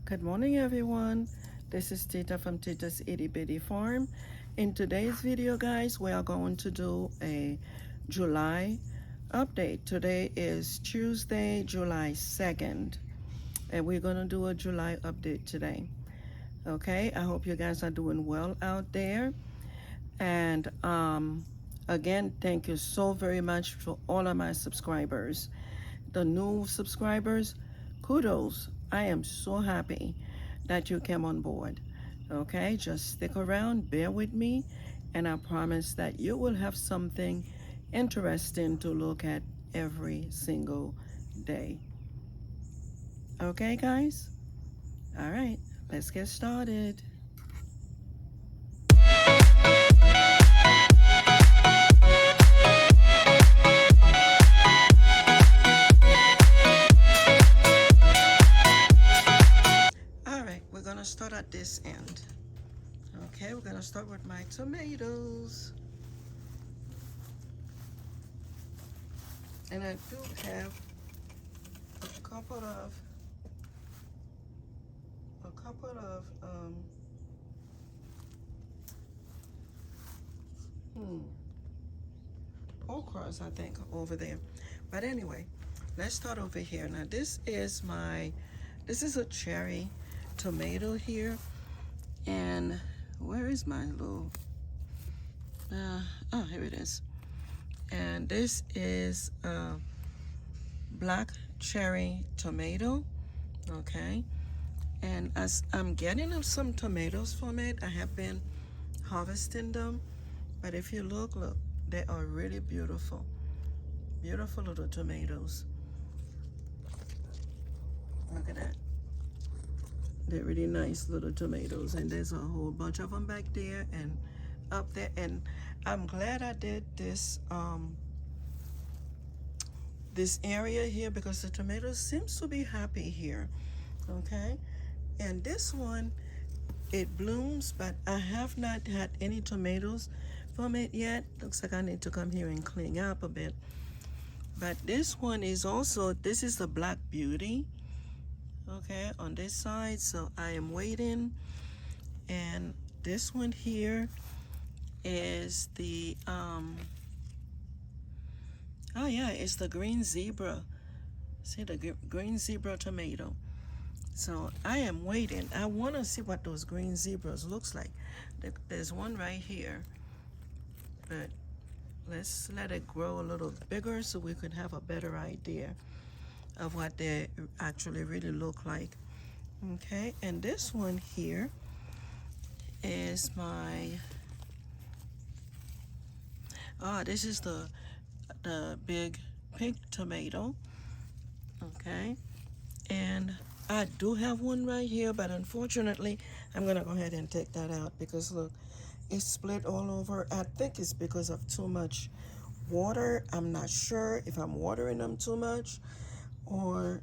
Good morning, everyone. This is Tita from Tita's Itty Bitty Farm. In today's video, guys, we are going to do a July update. Today is Tuesday, July 2nd, and we're going to do a July update today. Okay, I hope you guys are doing well out there. And again, thank you so very much for all of my subscribers. The new subscribers, kudos. I am so happy that you came on board. Okay, just stick around, bear with me, and I promise that you will have something interesting to look at every single day. Okay, guys? All right, let's get started. All right, we're gonna start at this end. Okay, we're gonna start with my tomatoes. And I do have a couple of a couple of hmm, okras, I think, over there. But anyway, let's start over here. Now this is a cherry tomato here, and where is my little? Oh, here it is. And this is a black cherry tomato. Okay, and as I'm getting some tomatoes from it, I have been harvesting them. But if you look, they are really beautiful. Beautiful little tomatoes. Look at that. They're really nice little tomatoes. And there's a whole bunch of them back there and up there. And I'm glad I did this area here because the tomatoes seems to be happy here. Okay. And this one, it blooms, but I have not had any tomatoes from it yet. Looks like I need to come here and clean up a bit. But this one is also, this is the Black Beauty, okay, on this side. So I am waiting. And this one here is the, oh yeah, it's the Green Zebra. See the Green Zebra tomato. So I am waiting. I want to see what those green zebras looks like. There's one right here, but let's let it grow a little bigger so we could have a better idea of what they actually really look like. Okay, and this one here is my, this is the big pink tomato. Okay, and I do have one right here, but unfortunately I'm gonna go ahead and take that out because look, it's split all over. I think it's because of too much water. I'm not sure if I'm watering them too much or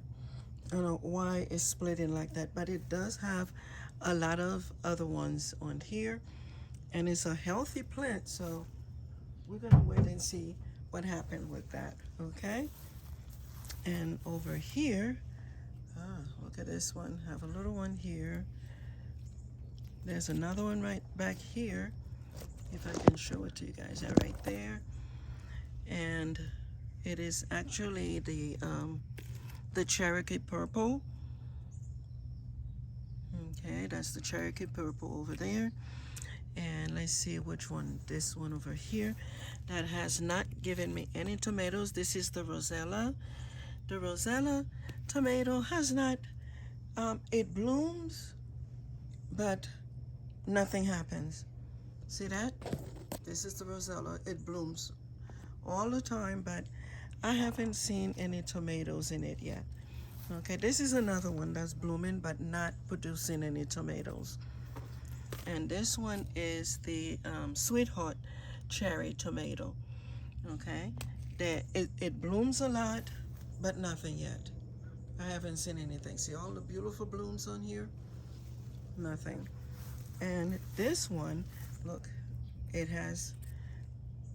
I don't know why it's splitting like that, but it does have a lot of other ones on here, and it's a healthy plant, so we're gonna wait and see what happened with that. Okay, and over here, look at this one. I have a little one here. There's another one right back here, if I can show it to you guys. Yeah, right there, and it is actually the Cherokee Purple. Okay, that's the Cherokee Purple over there. And let's see which one, this one over here, that has not given me any tomatoes. This is the Rosella. The Rosella tomato has not, it blooms, but nothing happens. See that? This is the Rosella. It blooms all the time, but I haven't seen any tomatoes in it yet. Okay, this is another one that's blooming but not producing any tomatoes. And this one is the Sweetheart Cherry Tomato. Okay, it blooms a lot, but nothing yet. I haven't seen anything. See all the beautiful blooms on here? Nothing. And this one, look, it has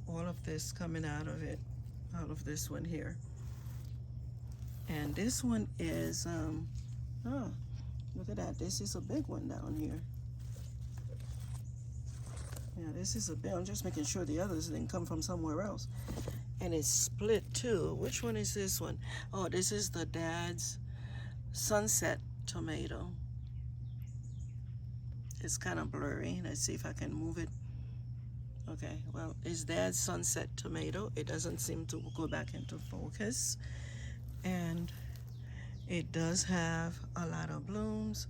all of this coming out of it, out of this one here. And this one is, oh, Look at that. This is a big one down here. Yeah, this is a big. I'm just making sure the others didn't come from somewhere else. And it's split too. Which one is this one? Oh, this is the Dad's Sunset tomato. It's kind of blurry. Let's see if I can move it. Okay, well, it's Dad's Sunset tomato. It doesn't seem to go back into focus. And it does have a lot of blooms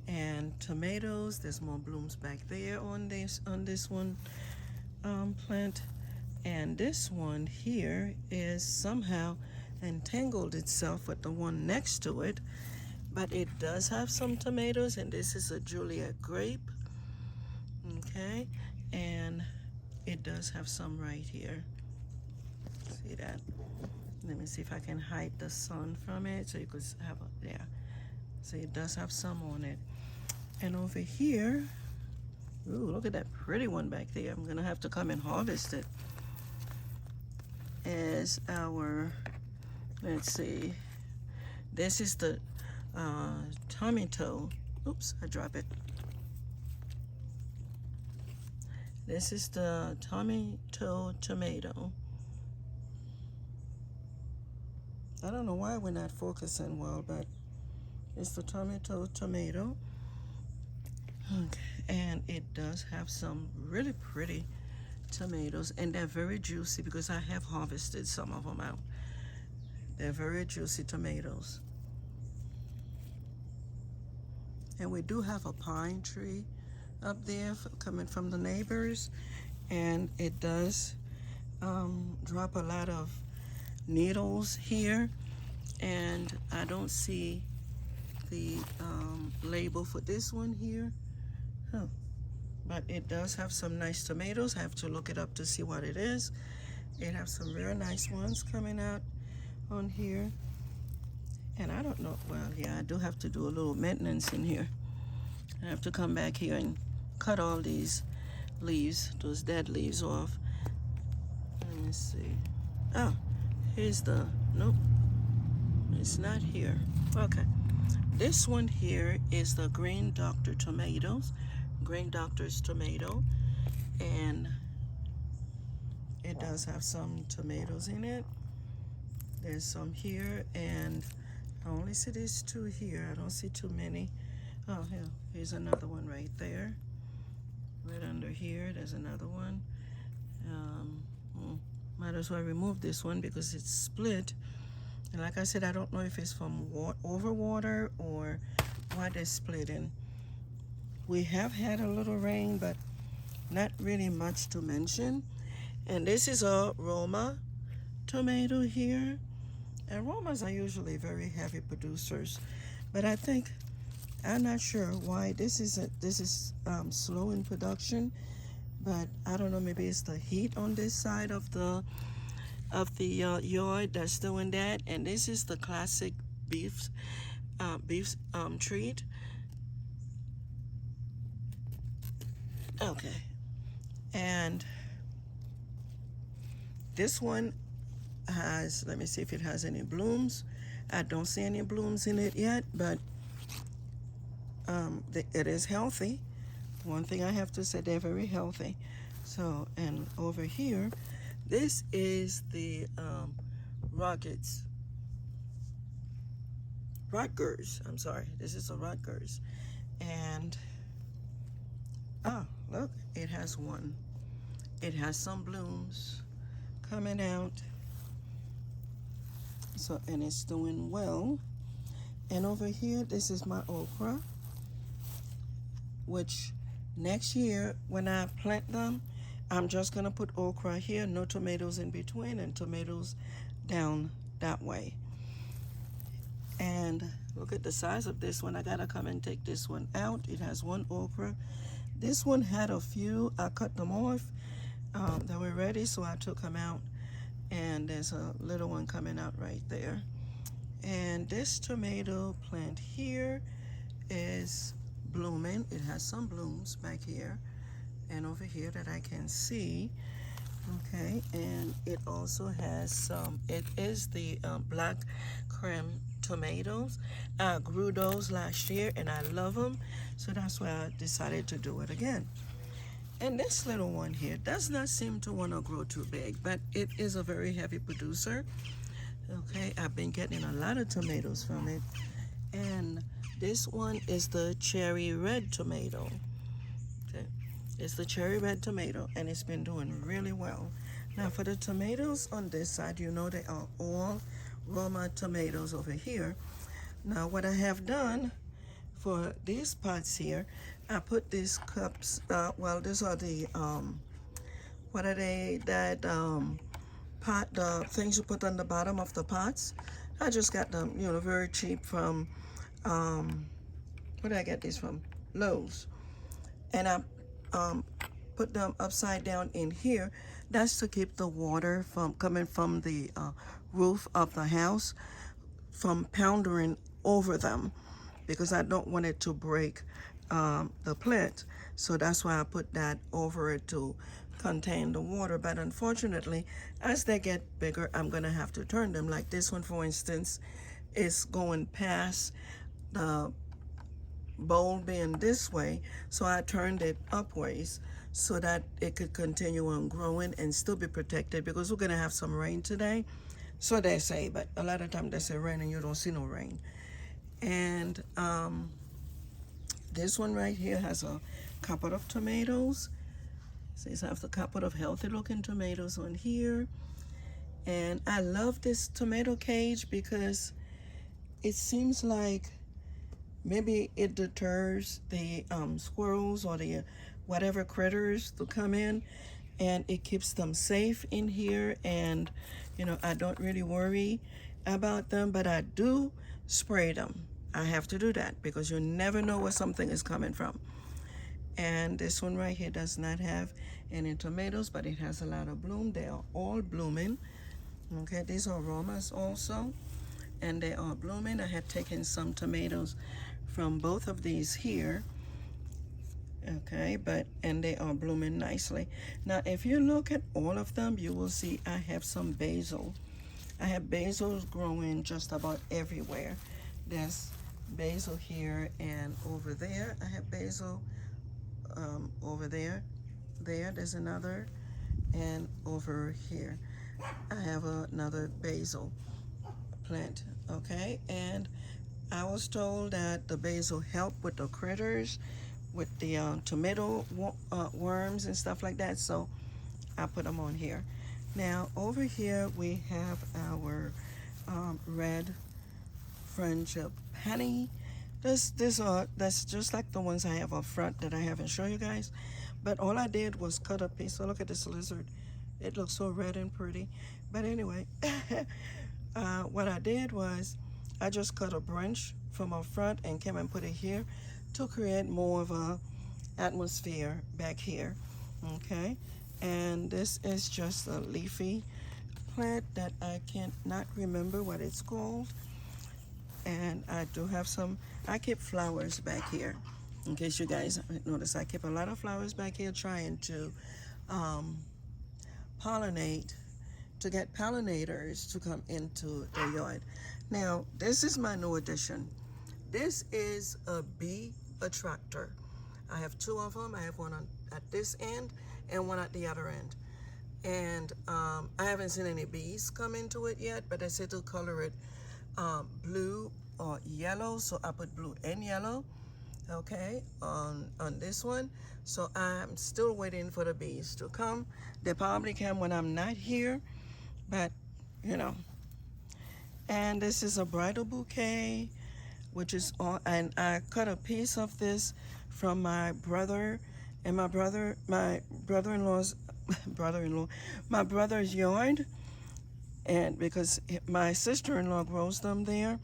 and tomatoes. There's more blooms back there on this one plant. And this one here is somehow entangled itself with the one next to it, but it does have some tomatoes, and this is a Juliet grape. Okay, and it does have some right here. See that? Let me see if I can hide the sun from it so you could have a, yeah. So it does have some on it. And over here, ooh, look at that pretty one back there. I'm gonna have to come and harvest it. Is our, let's see, this is the tomato. Oops, I dropped it. This is the tomato. I don't know why we're not focusing well, but it's the tomato. Okay, and it does have some really pretty tomatoes, and they're very juicy because I have harvested some of them out. They're very juicy tomatoes. And we do have a pine tree up there coming from the neighbors, and it does drop a lot of needles here, and I don't see the label for this one here. Huh. But it does have some nice tomatoes. I have to look it up to see what it is. It has some real nice ones coming out on here. And I don't know, well, yeah, I do have to do a little maintenance in here. I have to come back here and cut all these leaves, those dead leaves off. Let me see. Oh, here's the, nope, it's not here. Okay. This one here is the Green Doctor tomatoes. Green Doctor's tomato, and it does have some tomatoes in it. There's some here, and I only see these two here. I don't see too many. Oh, yeah, here's another one right there. Right under here, there's another one. Might as well remove this one because it's split. And like I said, I don't know if it's from overwater or why they're splitting. We have had a little rain, but not really much to mention. And this is a Roma tomato here. And Romas are usually very heavy producers, but I think, I'm not sure why this is slow in production, but I don't know, maybe it's the heat on this side of the yard that's doing that. And this is the classic beef treat. Okay, and this one has, let me see if it has any blooms. I don't see any blooms in it yet, but it is healthy. One thing I have to say, they're very healthy. So, and over here, this is the Rutgers. I'm sorry, this is a Rutgers, and oh, look, it has one. It has some blooms coming out. So, and it's doing well. And over here, this is my okra, which next year when I plant them, I'm just gonna put okra here, no tomatoes in between, and tomatoes down that way. And look at the size of this one. I gotta come and take this one out. It has one okra. This one had a few. I cut them off. They were ready, so I took them out. And there's a little one coming out right there. And this tomato plant here is blooming. It has some blooms back here and over here that I can see. Okay, and it also has some, it is the black creme tomatoes. I grew those last year and I love them, so that's why I decided to do it again. And this little one here does not seem to want to grow too big, but it is a very heavy producer. Okay, I've been getting a lot of tomatoes from it. And this one is the cherry red tomato. Okay, it's the cherry red tomato, and it's been doing really well. Now for the tomatoes on this side, you know they are all Roma tomatoes over here. Now what I have done for these pots here, I put these cups, well, these are the, what are they, that pot, the things you put on the bottom of the pots. I just got them, you know, very cheap from, where did I get these from? Lowe's. And I put them upside down in here. That's to keep the water from coming from the roof of the house from pounding over them, because I don't want it to break the plant. So that's why I put that over it to contain the water. But unfortunately, as they get bigger, I'm gonna have to turn them. Like this one, for instance, is going past the bowl being this way, so I turned it upwards so that it could continue on growing and still be protected, because we're gonna have some rain today. So they say, but a lot of times they say rain and you don't see no rain. And this one right here has a couple of tomatoes. So it's have a couple of healthy looking tomatoes on here. And I love this tomato cage because it seems like maybe it deters the squirrels or the whatever critters to come in, and it keeps them safe in here. And you know, I don't really worry about them, but I do spray them. I have to do that because you never know where something is coming from. And this one right here does not have any tomatoes, but it has a lot of bloom. They are all blooming. Okay, these are Romas also, and they are blooming. I had taken some tomatoes from both of these here. Okay, and they are blooming nicely. Now if you look at all of them, you will see I have some basil. I have basils growing just about everywhere. There's basil here and over there. I have basil over there. There's another, and over here I have another basil plant. Okay, and I was told that the basil help with the critters, with the tomato worms and stuff like that, so I put them on here. Now over here we have our red friendship penny. That's just like the ones I have up front that I haven't shown you guys. But all I did was cut a piece. So look at this lizard. It looks so red and pretty. But anyway, what I did was I just cut a branch from up front and came and put it here to create more of a atmosphere back here. Okay, and this is just a leafy plant that I can't not remember what it's called. And I do have some, I keep flowers back here. In case you guys notice, I keep a lot of flowers back here trying to pollinate, to get pollinators to come into the yard. Now, this is my new addition. This is a bee attractor. I have two of them. I have one at this end and one at the other end. And I haven't seen any bees come into it yet, but I said to color it blue or yellow, so I put blue and yellow, okay, on this one. So I'm still waiting for the bees to come. They probably come when I'm not here, but you know. And this is a bridal bouquet, which is all, and I cut a piece of this from my brother and my brother-in-law's my brother's yard. And because my sister-in-law grows them there,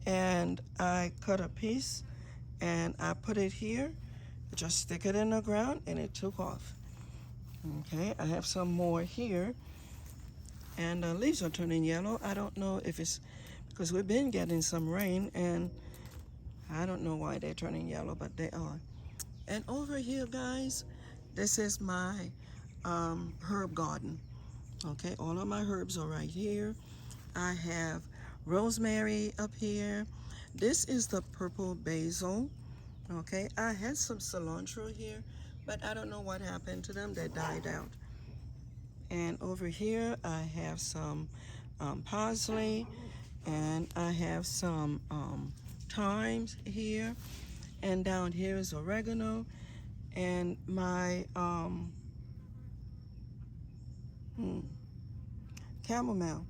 and I cut a piece and I put it here, just stick it in the ground, and it took off. Okay, I have some more here, and the leaves are turning yellow. I don't know if it's because we've been getting some rain, and I don't know why they're turning yellow, but they are. And over here, guys, this is my herb garden. Okay, all of my herbs are right here. I have rosemary up here. This is the purple basil. Okay, I had some cilantro here, but I don't know what happened to them. They died out. And over here, I have some parsley, and I have some thymes here. And down here is oregano, and my chamomile.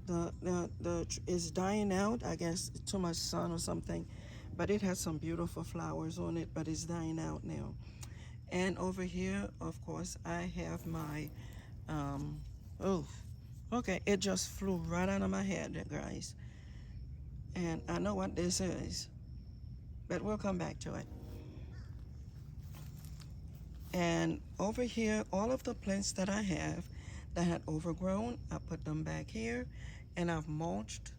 The is dying out. I guess too much sun or something, but it has some beautiful flowers on it. But it's dying out now. And over here, of course, I have my oh, okay. It just flew right out of my head, guys. And I know what this is, but we'll come back to it. And over here, all of the plants that I have that had overgrown, I put them back here, and I've mulched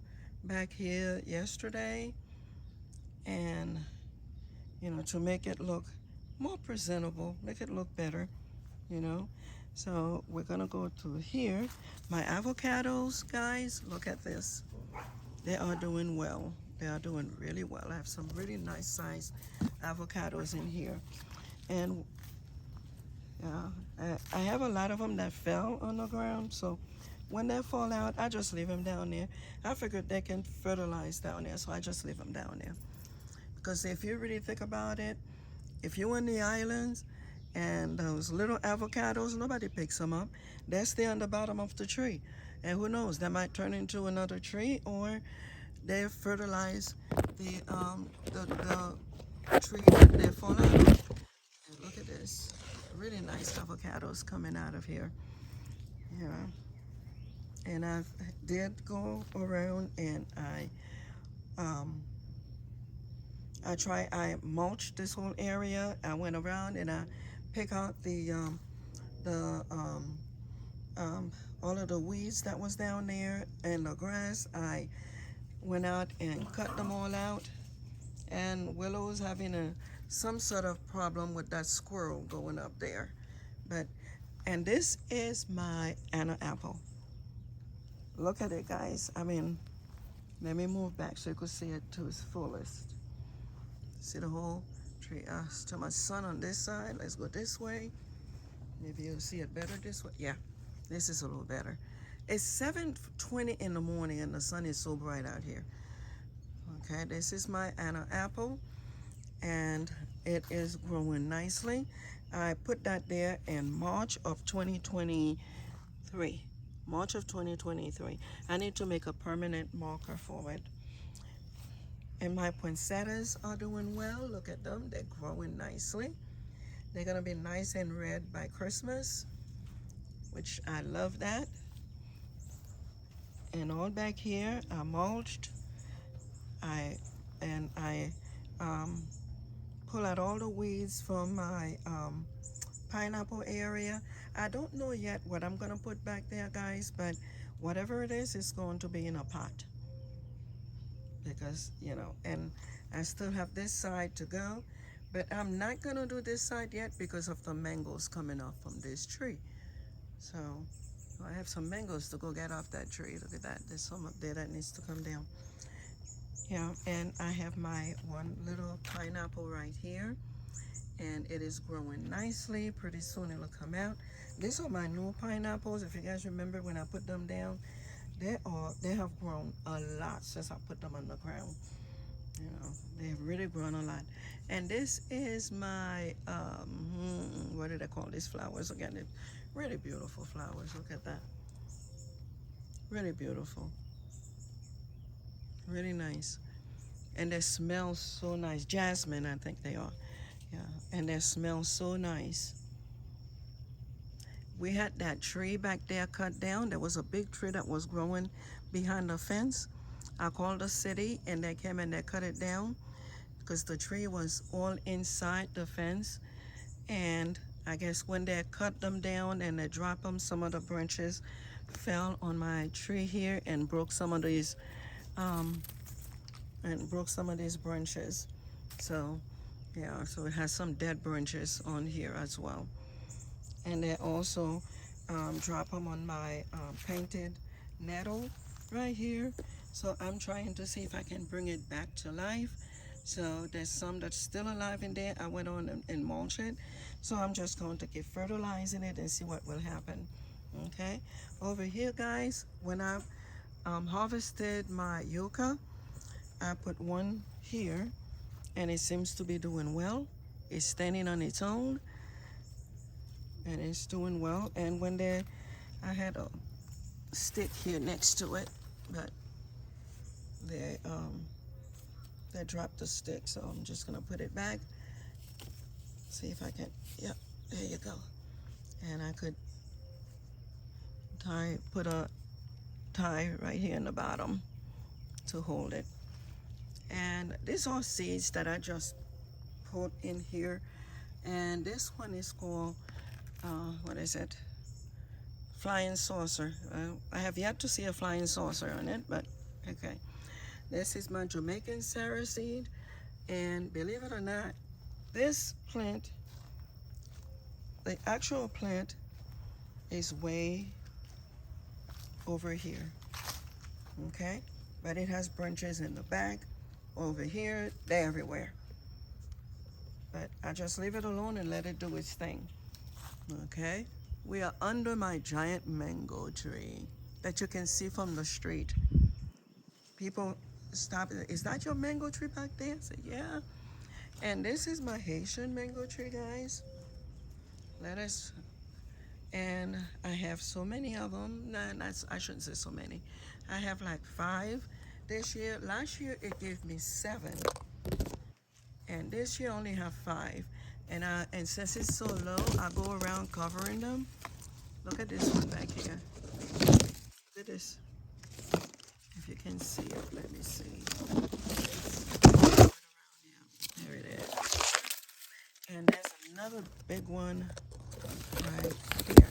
back here yesterday, and to make it look more presentable, make it look better, you know. So we're gonna go to here. My avocados, guys, look at this. They are doing well. They are doing really well. I have some really nice sized avocados in here, and I have a lot of them that fell on the ground, so when they fall out, I just leave them down there. I figured they can fertilize down there, so I just leave them down there. Because if you really think about it, if you're in the islands and those little avocados, nobody picks them up. They stay on the bottom of the tree. And who knows, they might turn into another tree, or they fertilize the tree that they fall out of. And look at this. Really nice avocados coming out of here. Yeah. And I did go around and I mulched this whole area. I went around and I picked out the all of the weeds that was down there and the grass. I went out and cut them all out. And Willow's having some sort of problem with that squirrel going up there. And this is my Anna apple. Look at it, guys. I mean, let me move back so you can see it to its fullest. See the whole tree. Too much sun on this side. Let's go this way. Maybe you'll see it better this way. Yeah, this is a little better. It's 7:20 in the morning and the sun is so bright out here. Okay, this is my Anna apple, and it is growing nicely. I put that there in March of 2023. March of 2023. I need to make a permanent marker for it. And my poinsettias are doing well. Look at them. They're growing nicely. They're going to be nice and red by Christmas, which I love that. And all back here, I mulched. I pull out all the weeds from my pineapple area. I don't know yet what I'm going to put back there, guys, but whatever it is, it's going to be in a pot. Because, and I still have this side to go, but I'm not going to do this side yet because of the mangoes coming off from this tree. So I have some mangoes to go get off that tree. Look at that. There's some up there that needs to come down. Yeah, and I have my one little pineapple right here, and it is growing nicely. Pretty soon it'll come out. These are my new pineapples. If you guys remember when I put them down, they have grown a lot since I put them on the ground. They've really grown a lot. And this is my what did I call these flowers again? They're really beautiful flowers. Look at that. Really beautiful. Really nice. And they smell so nice. Jasmine, I think they are. Yeah. And they smell so nice. We had that tree back there cut down. There was a big tree that was growing behind the fence. I called the city and they came and they cut it down because the tree was all inside the fence. And I guess when they cut them down and they dropped them, some of the branches fell on my tree here and broke some of these branches. So yeah, so it has some dead branches on here as well. And they also drop them on my painted nettle right here. So I'm trying to see if I can bring it back to life. So there's some that's still alive in there. I went on and mulched it. So I'm just going to keep fertilizing it and see what will happen. Okay. Over here, guys, when I harvested my yucca, I put one here and it seems to be doing well. It's standing on its own and it's doing well. And when there, I had a stick here next to it, but they dropped the stick, so I'm just gonna put it back. See if I can. Yep, there you go. And I could put a tie right here in the bottom to hold it. And these are seeds that I just put in here. And this one is called what is it? Flying saucer. I have yet to see a flying saucer on it, but okay. This is my Jamaican Sarah seed, and believe it or not, this plant, the actual plant, is way over here. Okay, but it has branches in the back, over here, they're everywhere. But I just leave it alone and let it do its thing. Okay, we are under my giant mango tree that you can see from the street. People stop. Is that your mango tree back there? I said, yeah. And this is my Haitian mango tree, guys. Let us. And I have so many of them. Nah, I shouldn't say so many. I have like 5 this year. Last year it gave me 7, and this year I only have 5. And since it's so low, I go around covering them. Look at this one back here. Look at this. If you can see it, let me see. There it is. And there's another big one right here.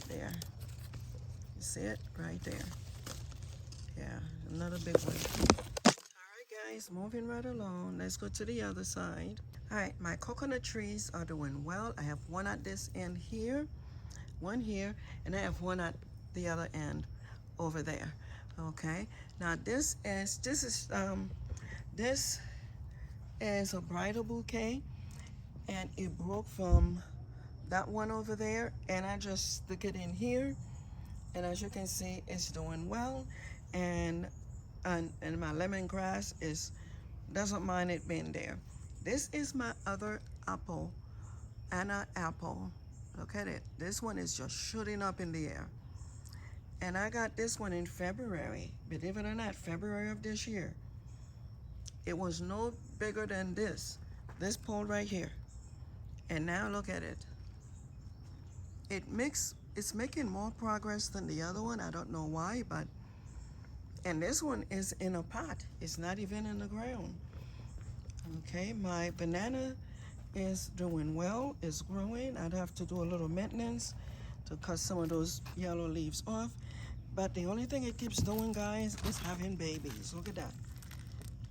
There. You see it? Right there. Yeah, another big one. Alright guys, moving right along. Let's go to the other side. Alright, my coconut trees are doing well. I have one at this end here, one here, and I have one at the other end over there. Okay. Now this is a bridal bouquet, and it broke from that one over there, and I just stick it in here, and as you can see, it's doing well. And my lemongrass doesn't mind it being there. This is my other apple, Anna apple. Look at it. This one is just shooting up in the air. And I got this one in February. Believe it or not, February of this year. It was no bigger than this pole right here. And now look at it. It's making more progress than the other one. I don't know why, and this one is in a pot. It's not even in the ground. Okay, my banana is doing well. It's growing. I'd have to do a little maintenance to cut some of those yellow leaves off. But the only thing it keeps doing, guys, is having babies. Look at that.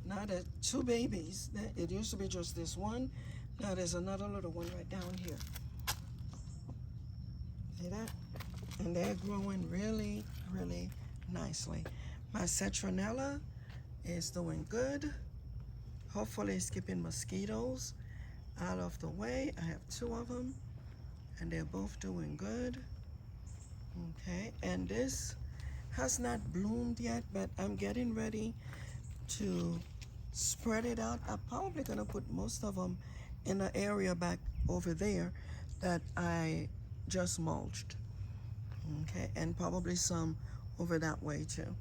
Now there's 2 babies. It used to be just this one. Now there's another little one right down here. See that? And they're growing really, really nicely. My citronella is doing good. Hopefully it's keeping mosquitoes out of the way. I have 2 of them, and they're both doing good. Okay, and this has not bloomed yet, but I'm getting ready to spread it out. I'm probably gonna put most of them in the area back over there that I just mulched. Okay, and probably some over that way too,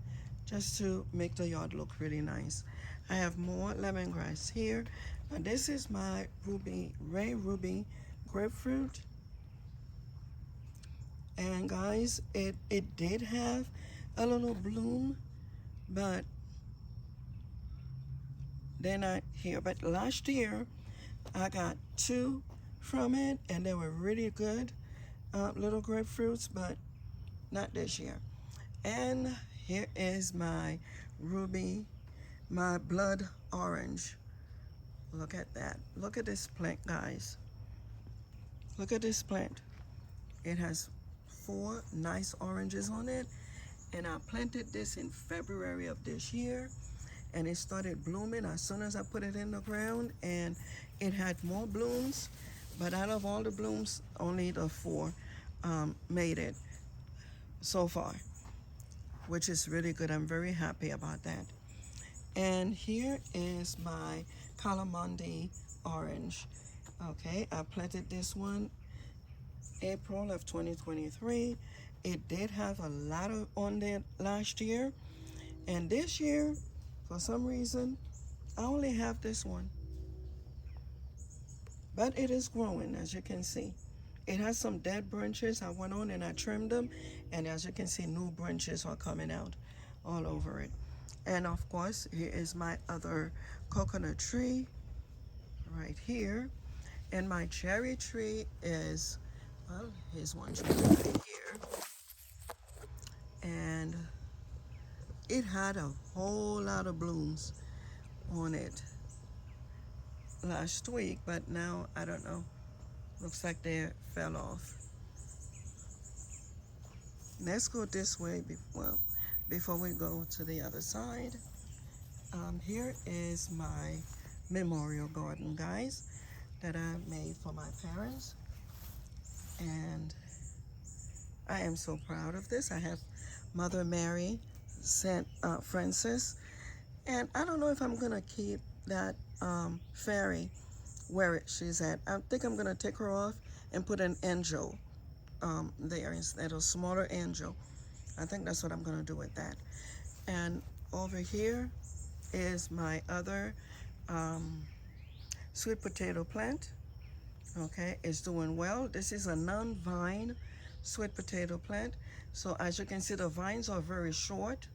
just to make the yard look really nice. I have more lemongrass here. Now this is my Ray Ruby grapefruit. And guys, it did have a little bloom, but they're not here. But last year, I got 2 from it, and they were really good little grapefruits, but not this year. And here is my my blood orange. Look at that. Look at this plant, guys. Look at this plant. It has 4 nice oranges on it, And I planted this in February of this year, and it started blooming as soon as I put it in the ground, and it had more blooms, but out of all the blooms, only the four made it so far, which is really good. I'm very happy about that. And here is my Calamandi orange. Okay, I planted this one April of 2023. It did have a lot of on there last year, and this year, for some reason, I only have this one. But it is growing, as you can see. It has some dead branches. I went on and I trimmed them, and as you can see, new branches are coming out all over it. And of course, here is my other coconut tree right here. And my cherry tree is, well, here's one cherry right here. And it had a whole lot of blooms on it last week, but now I don't know. Looks like they fell off. Let's go this way before we go to the other side. Here is my memorial garden, guys, that I made for my parents. And I am so proud of this. I have Mother Mary, St. Francis, and I don't know if I'm going to keep that fairy where she's at. I think I'm going to take her off and put an angel there instead, a smaller angel. I think that's what I'm going to do with that. And over here is my other sweet potato plant. Okay, it's doing well. This is a non-vine sweet potato plant. So as you can see, the vines are very short.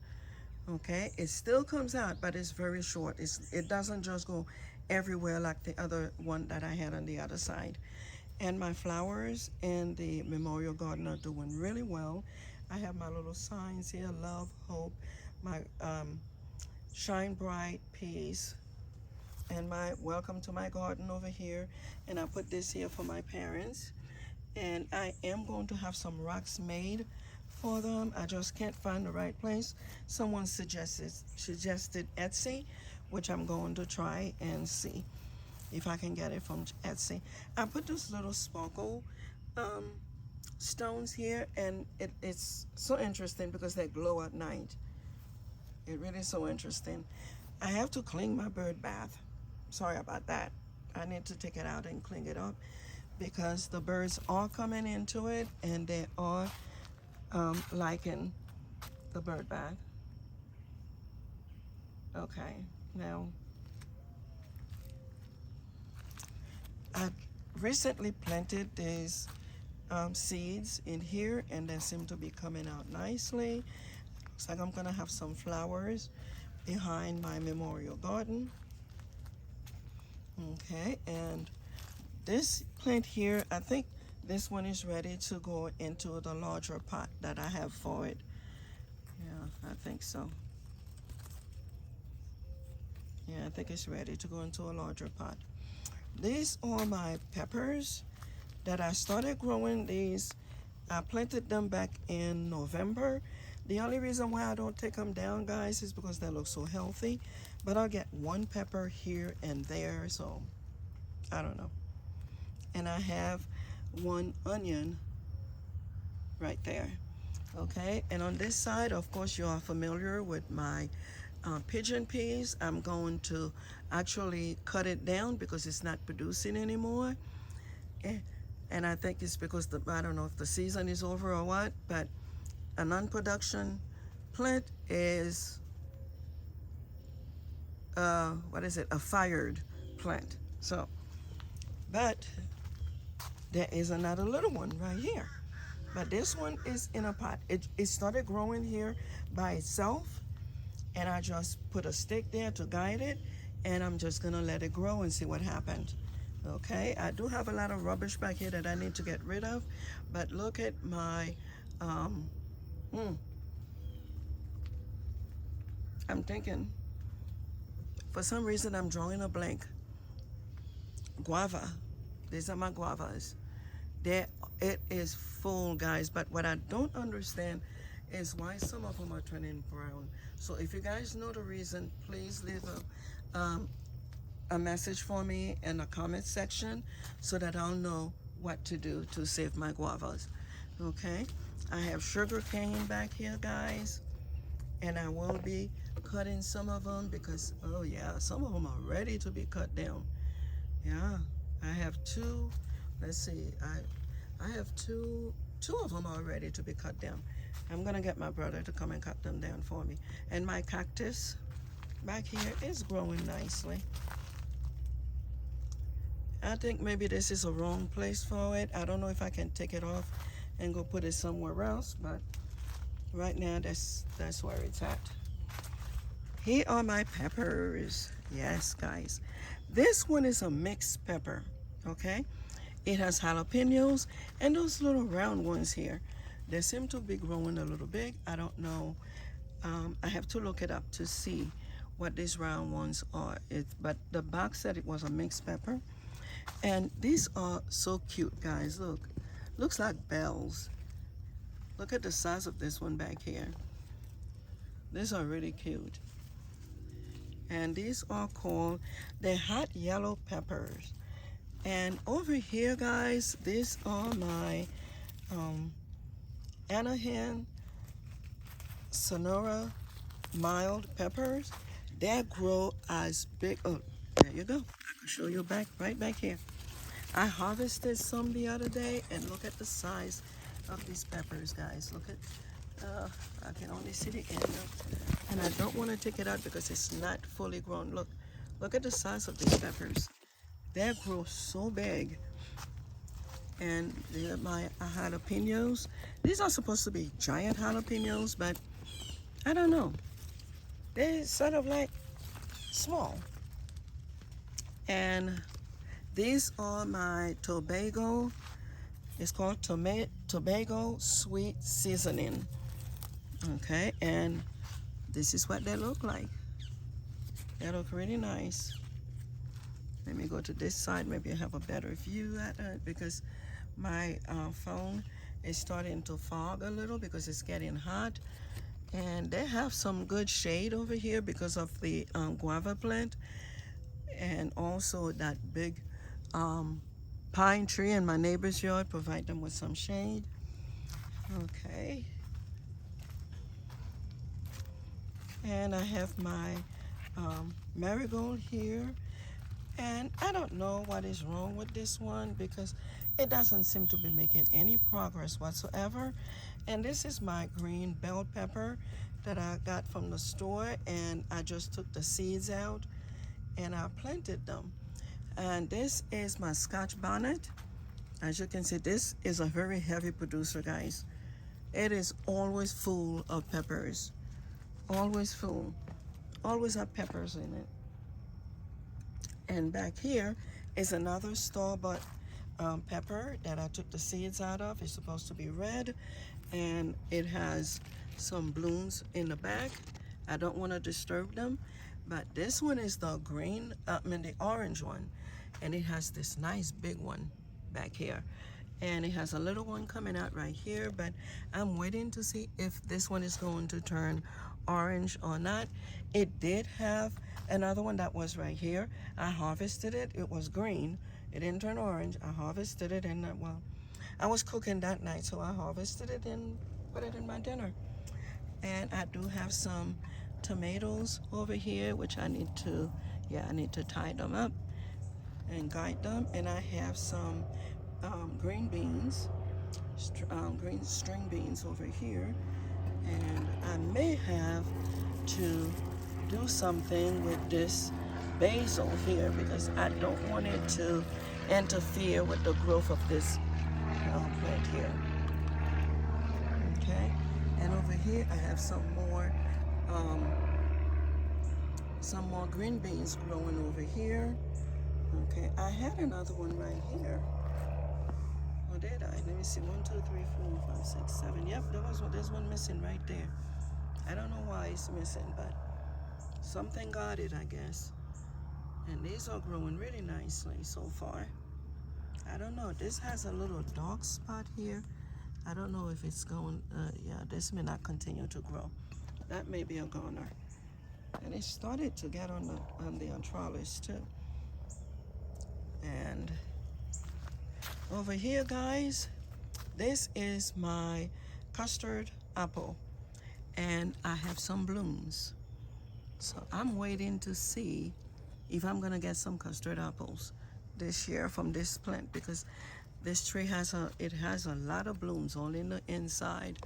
Okay, it still comes out, but it's very short. It doesn't just go everywhere like the other one that I had on the other side. And my flowers in the memorial garden are doing really well. I have my little signs here: love, hope, my shine bright, peace, and my welcome to my garden over here. And I put this here for my parents. And I am going to have some rocks made for them. I just can't find the right place. Someone suggested Etsy, which I'm going to try and see if I can get it from Etsy. I put this little sparkle stones here, and it's so interesting because they glow at night. It really is so interesting. I have to clean my bird bath. Sorry about that. I need to take it out and clean it up because the birds are coming into it and they are liking the bird bath. Okay, now I recently planted these seeds in here and they seem to be coming out nicely. Looks like I'm gonna have some flowers behind my memorial garden. Okay, and this plant here, I think this one is ready to go into the larger pot that I have for it. Yeah, I think so. Yeah, I think it's ready to go into a larger pot. These are my peppers that I started growing. These, I planted them back in November. The only reason why I don't take them down, guys, is because they look so healthy. But I'll get one pepper here and there, so I don't know. And I have one onion right there. Okay, and on this side, of course, you are familiar with my pigeon peas. I'm going to actually cut it down because it's not producing anymore. And I think it's because I don't know if the season is over or what, but a non-production plant is what is it? A fired plant. So, but there is another little one right here. But this one is in a pot. It started growing here by itself, and I just put a stick there to guide it, and I'm just gonna let it grow and see what happens. Okay, I do have a lot of rubbish back here that I need to get rid of, but look at my, I'm thinking, for some reason I'm drawing a blank. Guava, these are my guavas. It is full, guys, but what I don't understand is why some of them are turning brown. So if you guys know the reason, please leave a message for me in the comment section so that I'll know what to do to save my guavas. Okay, I have sugar cane back here, guys, and I will be cutting some of them because, oh yeah, some of them are ready to be cut down. Yeah, I have two. Let's see, I have two of them are ready to be cut down. I'm gonna get my brother to come and cut them down for me. And my cactus back here is growing nicely. I think maybe this is a wrong place for it. I don't know if I can take it off and go put it somewhere else, but right now that's where it's at. Here are my peppers. Yes, guys. This one is a mixed pepper, okay? It has jalapenos and those little round ones here. They seem to be growing a little big. I don't know. I have to look it up to see what these round ones are. But the box said it was a mixed pepper. And these are so cute, guys. Look. Looks like bells. Look at the size of this one back here. These are really cute. And these are called the hot yellow peppers. And over here, guys, these are my Anaheim Sonora mild peppers. They grow as big. Oh, there you go. I can show you right back here. I harvested some the other day, and look at the size of these peppers, guys. Look at, I can only see the end of, and I don't want to take it out because it's not fully grown. Look at the size of these peppers. They grow so big. And they're my jalapenos. These are supposed to be giant jalapenos, but I don't know. They're sort of like small. And these are my Tobago. It's called Tobago Sweet Seasoning. Okay, and this is what they look like. They look really nice. Let me go to this side. Maybe I have a better view at it because my phone is starting to fog a little because it's getting hot. And they have some good shade over here because of the guava plant, and also that big pine tree in my neighbor's yard provide them with some shade. Okay. And I have my marigold here. And I don't know what is wrong with this one because it doesn't seem to be making any progress whatsoever. And this is my green bell pepper that I got from the store, and I just took the seeds out and I planted them. And this is my Scotch bonnet. As you can see, this is a very heavy producer, guys. It is always full of peppers. Always full. Always have peppers in it. And back here is another store-bought pepper that I took the seeds out of. It's supposed to be red, and it has some blooms in the back. I don't want to disturb them, but this one is the green, the orange one, and it has this nice big one back here. And it has a little one coming out right here, but I'm waiting to see if this one is going to turn orange or not. It did have another one that was right here. I harvested it. It was green. It didn't turn orange. I harvested it, and well, I was cooking that night, so I harvested it and put it in my dinner. And I do have some tomatoes over here, which I need to tie them up and guide them. And I have some green beans, green string beans over here. And I may have to do something with this basil here because I don't want it to interfere with the growth of this plant here. Okay, and over here I have some more green beans growing over here. Okay, I had another one right here. Or did I? Let me see. 1, 2, 3, 4, 5, 6, 7. Yep, there's one missing right there. I don't know why it's missing, but something got it, I guess. And these are growing really nicely so far. I don't know. This has a little dark spot here. I don't know if it's going, yeah, this may not continue to grow. That may be a goner. And it started to get on the trellis too. And over here, guys, this is my custard apple. And I have some blooms. So I'm waiting to see if I'm gonna get some custard apples this year from this plant, because this tree has a lot of blooms all in the inside.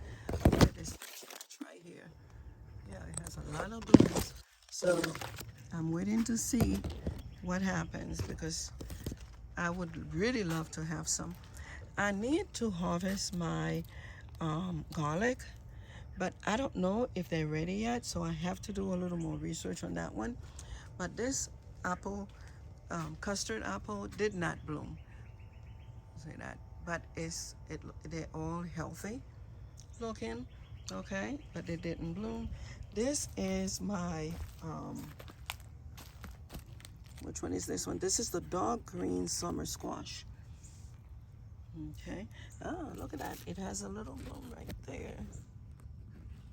Look at this patch right here. Yeah, it has a lot of blooms. So I'm waiting to see what happens, because I would really love to have some. I need to harvest my garlic, but I don't know if they're ready yet, so I have to do a little more research on that one. But this apple, custard apple, did not bloom. Say that, but they're all healthy looking, okay, but they didn't bloom. This is my which one is this one? This is the dark green summer squash. Okay. Oh, look at that. It has a little bloom right there.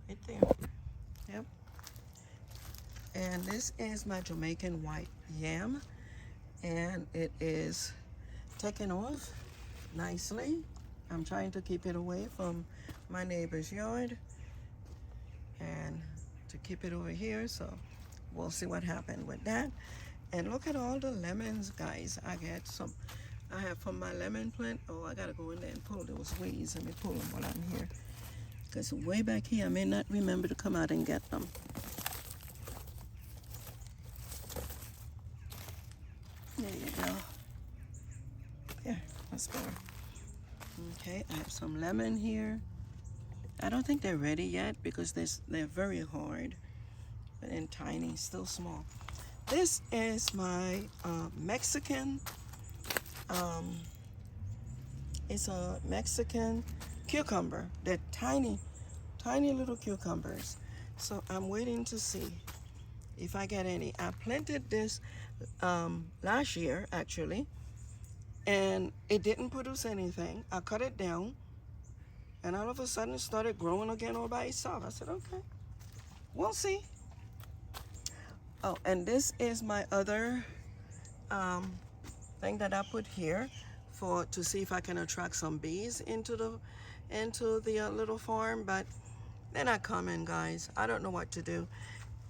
Right there. Yep. And this is my Jamaican white yam. And it is taking off nicely. I'm trying to keep it away from my neighbor's yard and to keep it over here. So we'll see what happened with that. And look at all the lemons, guys. I have from my lemon plant. Oh, I gotta go in there and pull those weeds. Let me pull them while I'm here, because way back here I may not remember to come out and get them. There you go. There, that's better. Okay, I have some lemon here. I don't think they're ready yet because they're very hard and tiny, still small. This is my Mexican, it's a Mexican cucumber. They're tiny, tiny little cucumbers. So I'm waiting to see if I get any. I planted this last year, actually, and it didn't produce anything. I cut it down, and all of a sudden it started growing again all by itself. I said, okay, we'll see. Oh, and this is my other thing that I put here to see if I can attract some bees into the little farm, but they're not coming, guys. I don't know what to do.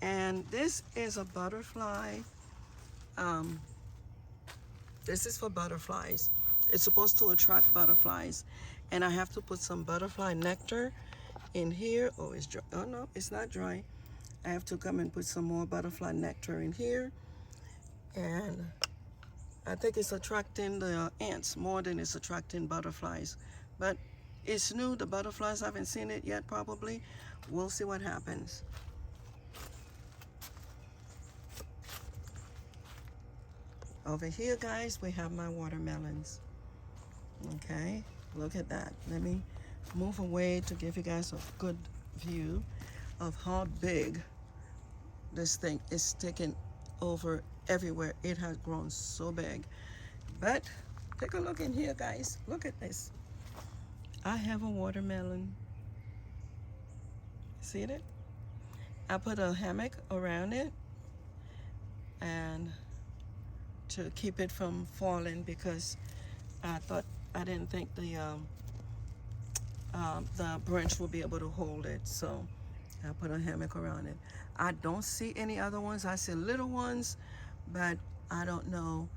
And this is a butterfly. This is for butterflies. It's supposed to attract butterflies, and I have to put some butterfly nectar in here. Oh, it's dry. Oh no, it's not dry. I have to come and put some more butterfly nectar in here, and I think it's attracting the ants more than it's attracting butterflies. But it's new. The butterflies haven't seen it yet, probably. We'll see what happens. Over here, guys, we have my watermelons. Okay, look at that. Let me move away to give you guys a good view of how big this thing is taking over everywhere. It has grown so big. But take a look in here, guys. Look at this. I have a watermelon. See it? I put a hammock around it and to keep it from falling, because I didn't think the branch will be able to hold it, so I put a hammock around it. I don't see any other ones. I see little ones, but I don't know.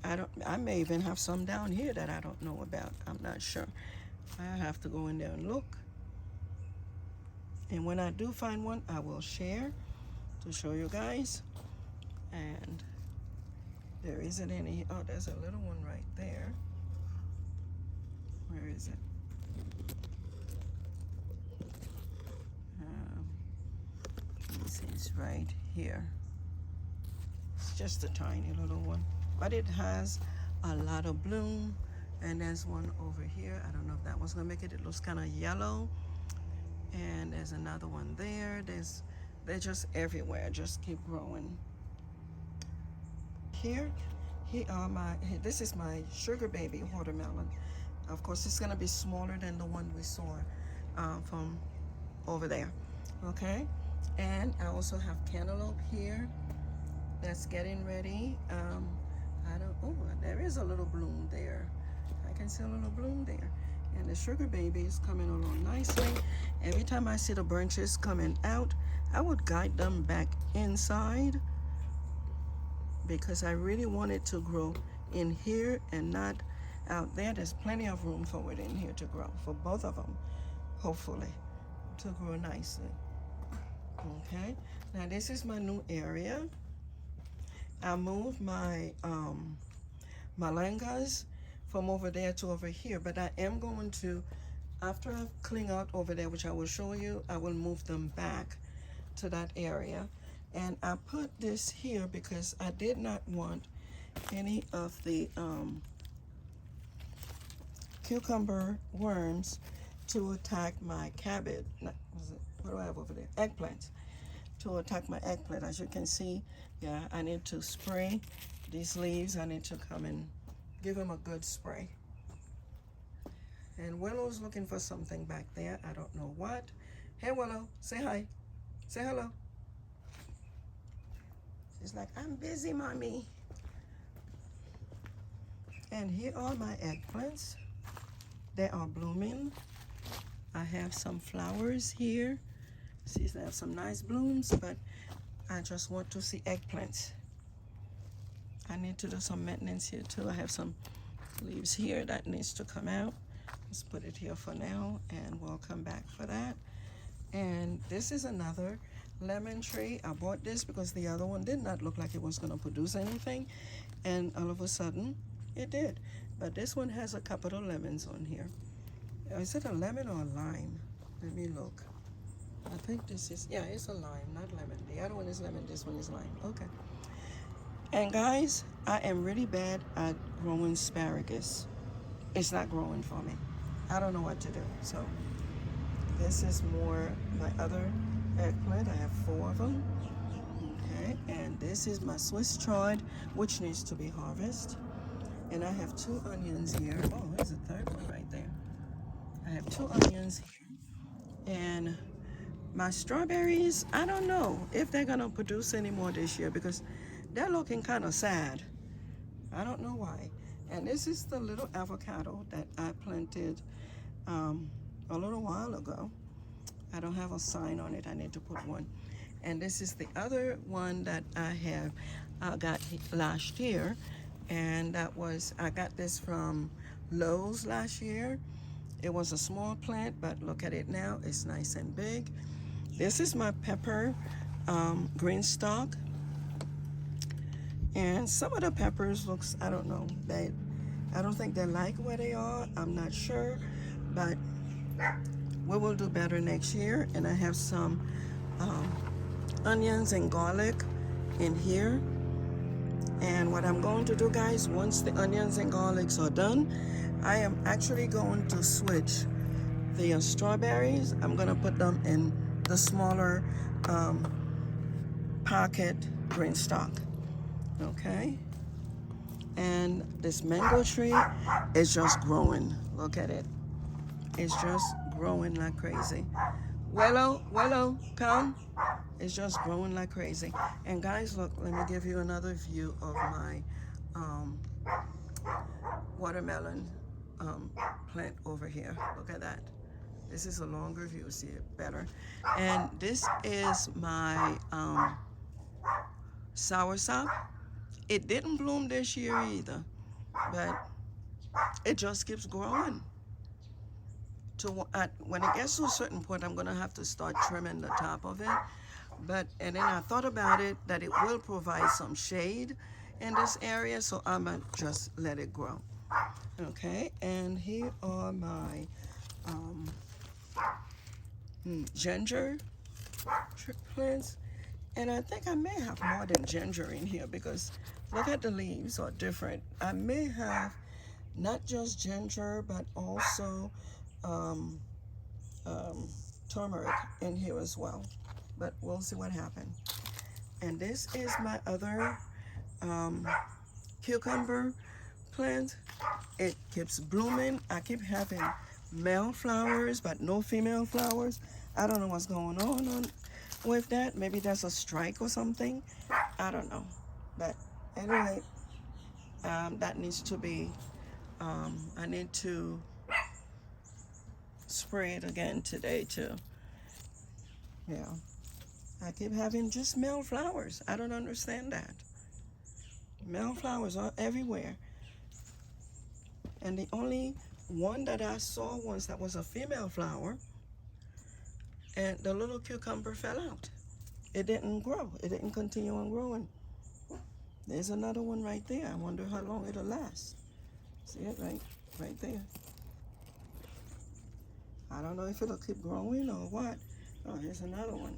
I may even have some down here that I don't know about. I'm not sure. I have to go in there and look. And when I do find one, I will share to show you guys. And there isn't any. Oh, there's a little one right there. Where is it? This is right here. It's just a tiny little one, but it has a lot of bloom. And there's one over here. I don't know if that one's gonna make it. It looks kind of yellow. And there's another one there. They're just everywhere. Just keep growing. Here are this is my sugar baby watermelon. Of course, it's going to be smaller than the one we saw from over there. Okay, and I also have cantaloupe here that's getting ready. I don't, oh, there is a little bloom there. I can see a little bloom there. And the sugar baby is coming along nicely. Every time I see the branches coming out, I would guide them back inside because I really want it to grow in here and not out there. There's plenty of room for it in here to grow, for both of them, hopefully, to grow nicely. Okay, now this is my new area. I moved my malangas from over there to over here, but I am going to, after I clean out over there, which I will show you, I will move them back to that area. And I put this here because I did not want any of the cucumber worms to attack my cabbage. What do I have over there? Eggplants. To attack my eggplant. As you can see, yeah, I need to spray these leaves. I need to come and give them a good spray. And Willow's looking for something back there. I don't know what. Hey, Willow, say hi. Say hello. She's like, I'm busy, mommy. And here are my eggplants. They are blooming. I have some flowers here. See, they have some nice blooms, but I just want to see eggplants. I need to do some maintenance here too. I have some leaves here that needs to come out. Let's put it here for now, and we'll come back for that. And this is another lemon tree. I bought this because the other one did not look like it was going to produce anything, and all of a sudden it did. But this one has a couple of lemons on here. Is it a lemon or a lime? Let me look. I think this is, yeah, it's a lime, not lemon. The other one is lemon, this one is lime. Okay. And guys, I am really bad at growing asparagus. It's not growing for me. I don't know what to do. So this is more my other eggplant. I have 4 of them. Okay, and this is my Swiss chard, which needs to be harvested. And I have 2 onions here. Oh, there's a third one right there. I have 2 onions here. And my strawberries, I don't know if they're gonna produce any more this year because they're looking kind of sad. I don't know why. And this is the little avocado that I planted a little while ago. I don't have a sign on it. I need to put one. And this is the other one that I have got last year. And that was, I got this from Lowe's last year. It was a small plant, but look at it now. It's nice and big. This is my pepper green stalk. And some of the peppers looks, I don't know, I don't think they like where they are. I'm not sure, but we will do better next year. And I have some onions and garlic in here. And what I'm going to do, guys, once the onions and garlics are done, I am actually going to switch the strawberries. I'm going to put them in the smaller pocket green stalk. Okay, and this mango tree is just growing. Look at it. It's just growing like crazy. Willow, come. It's just growing like crazy. And guys, look, let me give you another view of my watermelon plant over here. Look at that. This is a longer view, see it better. And this is my soursop. It didn't bloom this year either, but it just keeps growing. When it gets to a certain point, I'm gonna have to start trimming the top of it. And then I thought about it, that it will provide some shade in this area, so I'm gonna just let it grow. Okay, and here are my ginger plants. And I think I may have more than ginger in here because look at the leaves are different. I may have not just ginger, but also turmeric in here as well. But we'll see what happens. And this is my other cucumber plant, it keeps blooming. I keep having male flowers, but no female flowers. I don't know what's going on with that. Maybe that's a strike or something. I don't know. But anyway, that needs to be, I need to spray it again today too. Yeah. I keep having just male flowers. I don't understand that. Male flowers are everywhere. And the only one that I saw once that was a female flower, and the little cucumber fell out. It didn't grow. It didn't continue on growing. There's another one right there. I wonder how long it'll last. See it right there. I don't know if it'll keep growing or what. Oh, here's another one.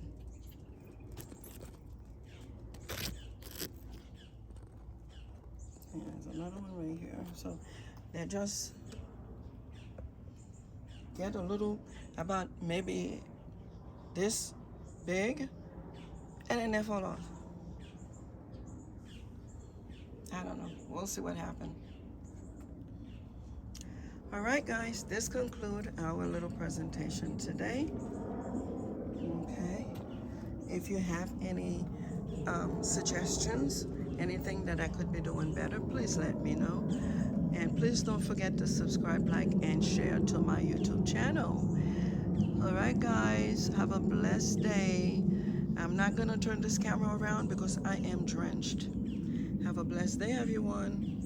There's another one right here. So they just get a little, about maybe this big, and then they fall off. I don't know. We'll see what happens. All right, guys, this concludes our little presentation today. Okay. If you have any suggestions, anything that I could be doing better, please let me know. And please don't forget to subscribe, like, and share to my YouTube channel. All right, guys, have a blessed day. I'm not going to turn this camera around because I am drenched. Have a blessed day, everyone.